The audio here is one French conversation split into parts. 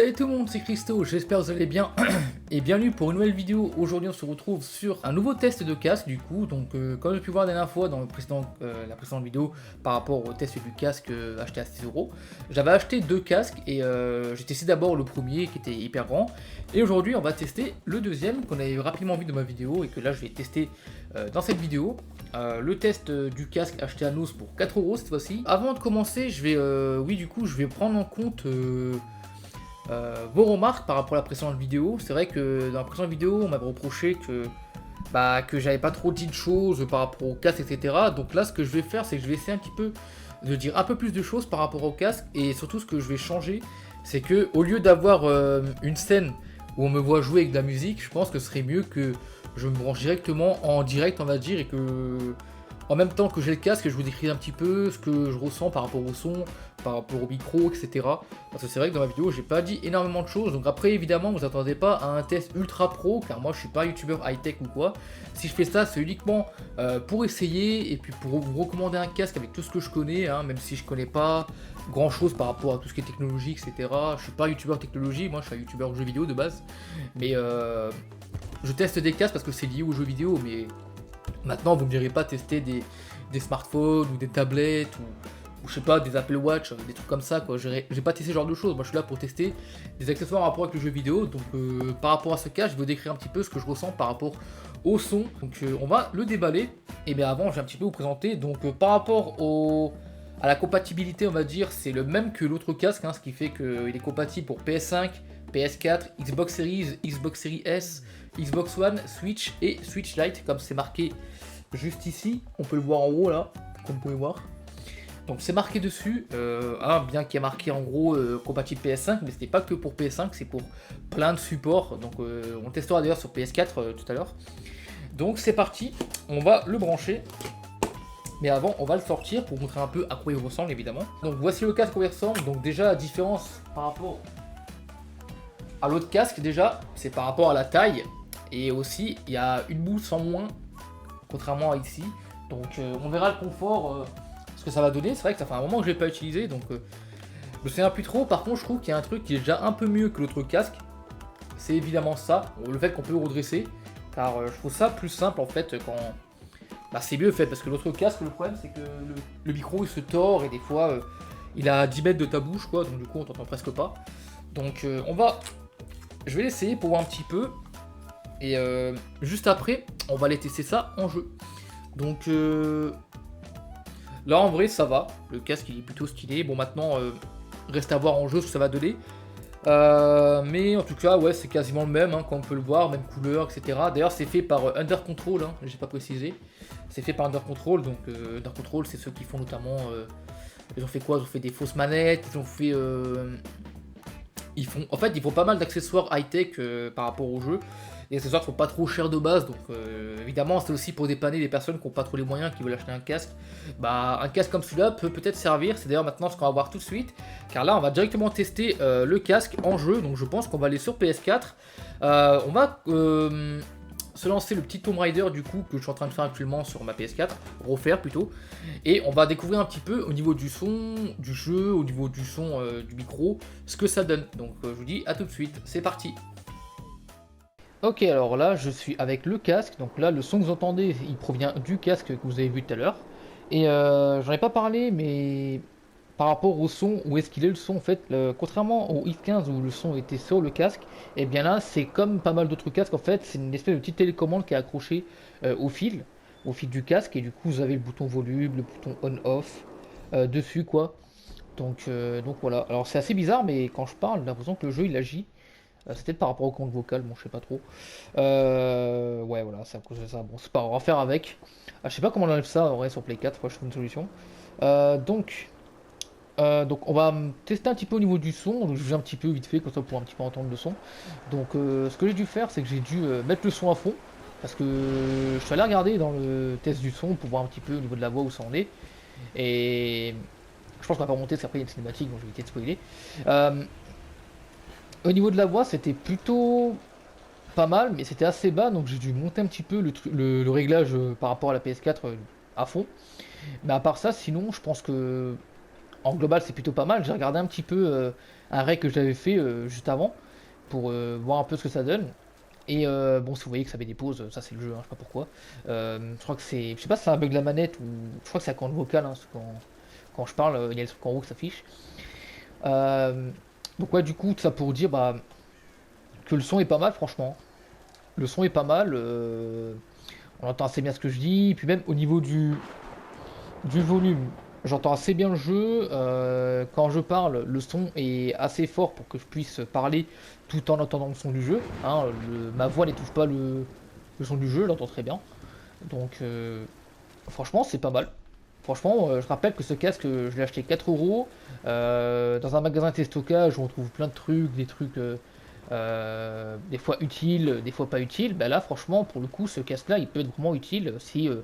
Salut tout le monde, c'est Christo, j'espère que vous allez bien et bienvenue pour une nouvelle vidéo. Aujourd'hui on se retrouve sur un nouveau test de casque du coup. Donc comme j'ai pu voir la dernière fois dans la précédente vidéo par rapport au test du casque acheté à 6€, j'avais acheté deux casques et j'ai testé d'abord le premier qui était hyper grand. Et aujourd'hui on va tester le deuxième qu'on avait rapidement vu dans ma vidéo et que là je vais tester dans cette vidéo. Le test du casque acheté à Nos pour 4€ cette fois-ci. Avant de commencer, je vais prendre en compte vos remarques par rapport à la précédente vidéo. C'est vrai que dans la précédente vidéo, on m'avait reproché que j'avais pas trop dit de choses par rapport au casque, etc. Donc là, ce que je vais faire, c'est que je vais essayer un petit peu de dire un peu plus de choses par rapport au casque. Et surtout, ce que je vais changer, c'est que au lieu d'avoir une scène où on me voit jouer avec de la musique, je pense que ce serait mieux que je me branche directement en direct, on va dire, et que en même temps que j'ai le casque, je vous décris un petit peu ce que je ressens par rapport au son, par rapport au micro, etc. Parce que c'est vrai que dans ma vidéo, j'ai pas dit énormément de choses. Donc après, évidemment, vous attendez pas à un test ultra pro, car moi, je suis pas youtubeur high-tech ou quoi. Si je fais ça, c'est uniquement pour essayer et puis pour vous recommander un casque avec tout ce que je connais, hein, même si je connais pas grand chose par rapport à tout ce qui est technologie, etc. Je suis pas youtubeur technologie, moi, je suis un youtubeur jeux vidéo de base. Mais je teste des casques parce que c'est lié aux jeux vidéo, mais maintenant, vous ne me direz pas tester des smartphones ou des tablettes ou je sais pas, des Apple Watch, des trucs comme ça, quoi. J'ai pas testé ce genre de choses. Moi, je suis là pour tester des accessoires en rapport avec le jeu vidéo. Donc, par rapport à ce cas, je vais vous décrire un petit peu ce que je ressens par rapport au son. Donc, on va le déballer. Et bien avant, je vais un petit peu vous présenter. Donc, par rapport à la compatibilité, on va dire, c'est le même que l'autre casque, hein, ce qui fait qu'il est compatible pour PS5, PS4, Xbox Series, Xbox Series S, Xbox One, Switch et Switch Lite, comme c'est marqué juste ici. On peut le voir en haut là, comme vous pouvez voir. Donc c'est marqué dessus, bien qu'il y ait marqué en gros compatible PS5, mais c'était pas que pour PS5, c'est pour plein de supports. Donc on le testera d'ailleurs sur PS4 tout à l'heure. Donc c'est parti, on va le brancher. Mais avant, on va le sortir pour vous montrer un peu à quoi il ressemble évidemment. Donc voici le casque à quoi il ressemble. Donc déjà la différence par rapport à l'autre casque déjà, c'est par rapport à la taille. Et aussi, il y a une mousse en moins, contrairement à ici. Donc on verra le confort, ce que ça va donner. C'est vrai que ça fait un moment que je ne l'ai pas utilisé, donc je me souviens plus trop. Par contre, je trouve qu'il y a un truc qui est déjà un peu mieux que l'autre casque. C'est évidemment ça, le fait qu'on peut le redresser. Car je trouve ça plus simple en fait quand... c'est mieux fait, parce que l'autre casque, le problème c'est que le micro il se tord et des fois il a 10 mètres de ta bouche, quoi. Donc du coup on t'entend presque pas. Donc je vais l'essayer pour voir un petit peu. Et juste après, on va aller tester ça en jeu. Donc là en vrai ça va, le casque il est plutôt stylé. Bon maintenant, reste à voir en jeu ce que ça va donner. Mais en tout cas ouais c'est quasiment le même, hein, comme on peut le voir, même couleur, etc. D'ailleurs c'est fait par Under Control, hein, j'ai pas précisé. C'est fait par Under Control, donc Under Control c'est ceux qui font notamment... ils ont fait quoi? Ils ont fait des fausses manettes, ils ont fait... ils font pas mal d'accessoires high-tech par rapport au jeu. Les accessoires sont pas trop chers de base, donc évidemment c'est aussi pour dépanner les personnes qui n'ont pas trop les moyens, qui veulent acheter un casque. Un casque comme celui-là peut peut-être servir, c'est d'ailleurs maintenant ce qu'on va voir tout de suite, car là on va directement tester le casque en jeu, donc je pense qu'on va aller sur PS4. On va se lancer le petit Tomb Raider du coup, que je suis en train de faire actuellement sur ma PS4, refaire plutôt, et on va découvrir un petit peu au niveau du son, du jeu, au niveau du son du micro, ce que ça donne. Donc je vous dis à tout de suite, c'est parti. Ok, alors là je suis avec le casque, donc là le son que vous entendez il provient du casque que vous avez vu tout à l'heure. Et j'en ai pas parlé, mais par rapport au son, où est-ce qu'il est le son en fait, contrairement au X15 où le son était sur le casque, et bien là c'est comme pas mal d'autres casques en fait, c'est une espèce de petite télécommande qui est accrochée au fil du casque, et du coup vous avez le bouton volume, le bouton on-off dessus quoi. Donc voilà, alors c'est assez bizarre, mais quand je parle, j'ai l'impression que le jeu il agit. C'est peut-être par rapport au compte vocal, bon, je sais pas trop. Ouais, voilà, c'est à cause de ça. Bon, c'est pas grave, on va faire avec. Je sais pas comment on enlève ça en vrai sur Play 4, je trouve une solution. Donc, on va tester un petit peu au niveau du son. Donc, je vais un petit peu vite fait, comme ça pour un petit peu entendre le son. Donc, ce que j'ai dû faire, c'est que j'ai dû mettre le son à fond. Parce que je suis allé regarder dans le test du son pour voir un petit peu au niveau de la voix où ça en est. Et je pense qu'on va pas remonter parce qu'après il y a une cinématique, donc je vais éviter de spoiler. Au niveau de la voix, c'était plutôt pas mal, mais c'était assez bas, donc j'ai dû monter un petit peu le réglage par rapport à la PS4 à fond. Mais à part ça, sinon, je pense que en global c'est plutôt pas mal. J'ai regardé un petit peu un raid que j'avais fait juste avant pour voir un peu ce que ça donne. Et bon, si vous voyez que ça fait des pauses, ça c'est le jeu, hein, je sais pas pourquoi. Je crois que c'est, je sais pas si c'est un bug de la manette ou je crois que c'est un compte vocal, hein, parce que quand je parle, il y a le truc en haut qui s'affiche. Euh, donc ouais, du coup, tout ça pour dire bah, que le son est pas mal, franchement. Le son est pas mal, on entend assez bien ce que je dis, et puis même au niveau du volume, j'entends assez bien le jeu. Quand je parle, le son est assez fort pour que je puisse parler tout en entendant le son du jeu, hein. Ma voix n'étouffe pas le son du jeu, je l'entends très bien. Donc franchement, c'est pas mal. Franchement, je rappelle que ce casque, je l'ai acheté 4 euros dans un magasin Testockage où on trouve plein de trucs, des trucs des fois utiles, des fois pas utiles. Bah là, franchement, pour le coup, ce casque-là, il peut être vraiment utile si il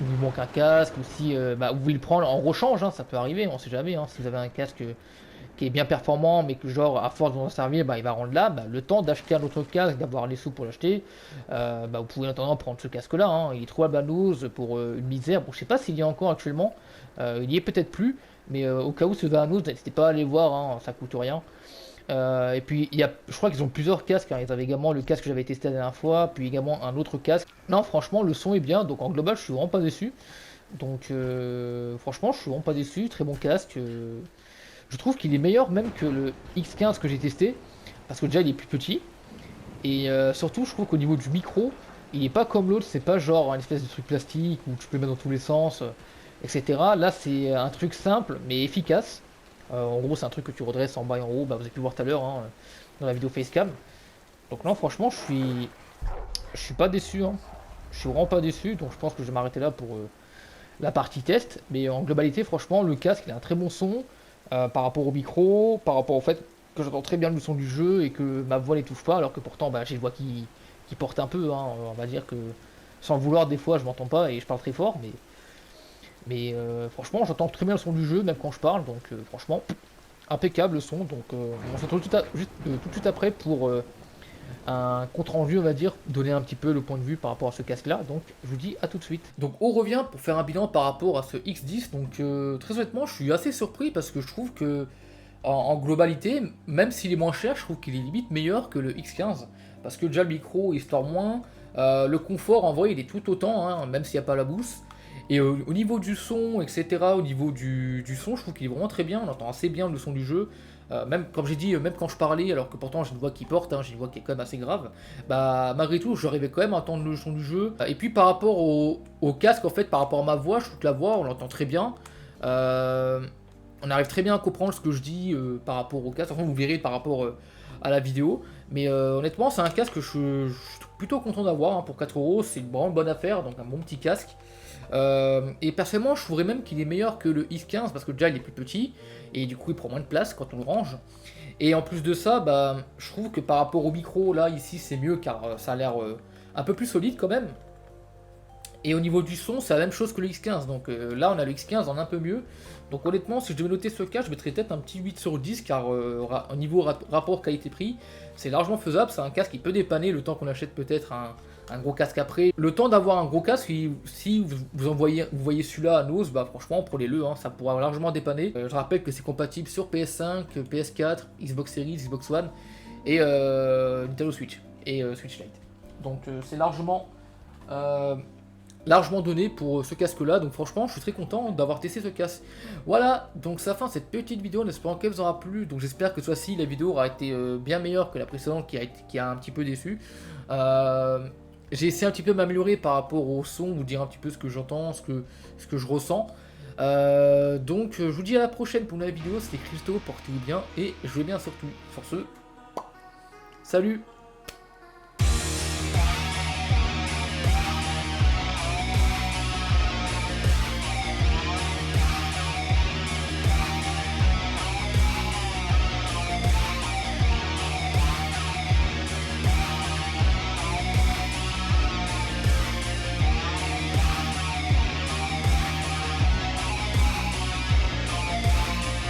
vous manque un casque ou si bah, vous pouvez le prendre en rechange, hein, ça peut arriver, on sait jamais. Hein, si vous avez un casque qui est bien performant, mais que genre à force de vous en servir, bah, il va rendre là, bah, le temps d'acheter un autre casque, d'avoir les sous pour l'acheter, bah, vous pouvez en attendant prendre ce casque-là. Hein, il est trop à banose pour une misère. Bon, je sais pas s'il y a encore actuellement, il y est peut-être plus, mais au cas où ce Vanos, n'hésitez pas à aller voir, hein, ça coûte rien. Et puis, je crois qu'ils ont plusieurs casques, hein. Ils avaient également le casque que j'avais testé la dernière fois, puis également un autre casque. Non, franchement, le son est bien, donc en global, je suis vraiment pas déçu. Donc, franchement, je suis vraiment pas déçu. Très bon casque. Je trouve qu'il est meilleur même que le X15 que j'ai testé, parce que déjà, il est plus petit. Et surtout, je trouve qu'au niveau du micro, il est pas comme l'autre, c'est pas genre un espèce de truc plastique où tu peux le mettre dans tous les sens, etc. Là, c'est un truc simple mais efficace. En gros, c'est un truc que tu redresses en bas et en haut, bah, vous avez pu voir tout à l'heure, hein, dans la vidéo Facecam. Donc non, franchement, je suis pas déçu, hein. Je suis vraiment pas déçu, donc je pense que je vais m'arrêter là pour la partie test. Mais en globalité, franchement, le casque, il a un très bon son par rapport au micro, par rapport au fait que j'entends très bien le son du jeu et que ma voix n'étouffe pas, alors que pourtant, bah, j'ai une voix qui porte un peu, hein. On va dire que sans le vouloir, des fois, je m'entends pas et je parle très fort, mais franchement, j'entends très bien le son du jeu, même quand je parle, donc franchement, impeccable le son. Donc on se retrouve tout de suite après pour un compte rendu, on va dire, donner un petit peu le point de vue par rapport à ce casque là. Donc je vous dis à tout de suite. Donc on revient pour faire un bilan par rapport à ce X10. Donc très honnêtement, je suis assez surpris parce que je trouve que en globalité, même s'il est moins cher, je trouve qu'il est limite meilleur que le X15. Parce que déjà le micro il sort moins, le confort en vrai il est tout autant, hein, même s'il n'y a pas la boost. Et au niveau du son, etc., au niveau du son, je trouve qu'il est vraiment très bien, on entend assez bien le son du jeu. Même comme j'ai dit, même quand je parlais, alors que pourtant j'ai une voix qui porte, hein, j'ai une voix qui est quand même assez grave, bah malgré tout, j'arrivais quand même à entendre le son du jeu. Et puis par rapport au casque, en fait, par rapport à ma voix, je trouve que la voix, on l'entend très bien. On arrive très bien à comprendre ce que je dis par rapport au casque. Enfin, vous verrez par rapport à la vidéo. Mais honnêtement, c'est un casque que je suis plutôt content d'avoir, hein, pour 4 euros. C'est vraiment une bonne affaire, donc un bon petit casque. Et personnellement, je trouverais même qu'il est meilleur que le X15 parce que déjà il est plus petit et du coup il prend moins de place quand on le range. Et en plus de ça, bah, je trouve que par rapport au micro, là ici c'est mieux car ça a l'air un peu plus solide quand même. Et au niveau du son, c'est la même chose que le X15. Donc là, on a le X15 en un peu mieux. Donc honnêtement, si je devais noter ce cas, je mettrais peut-être un petit 8 sur 10 car au niveau rapport qualité-prix, c'est largement faisable. C'est un casque qui peut dépanner le temps qu'on achète peut-être un gros casque après. Le temps d'avoir un gros casque, si vous voyez celui-là à Nose, bah franchement, prenez-le, hein, ça pourra largement dépanner. Je rappelle que c'est compatible sur PS5, PS4, Xbox Series, Xbox One et Nintendo Switch et Switch Lite. Donc c'est largement donné pour ce casque là, donc franchement je suis très content d'avoir testé ce casque. Voilà, donc c'est la fin de cette petite vidéo en espérant qu'elle vous aura plu. Donc j'espère que cette fois-ci la vidéo aura été bien meilleure que la précédente qui a un petit peu déçu. J'ai essayé un petit peu de m'améliorer par rapport au son, vous dire un petit peu ce que j'entends, ce que je ressens. Donc je vous dis à la prochaine pour une nouvelle vidéo. C'était Christo, portez-vous bien et jouez bien surtout. Sur ce, salut!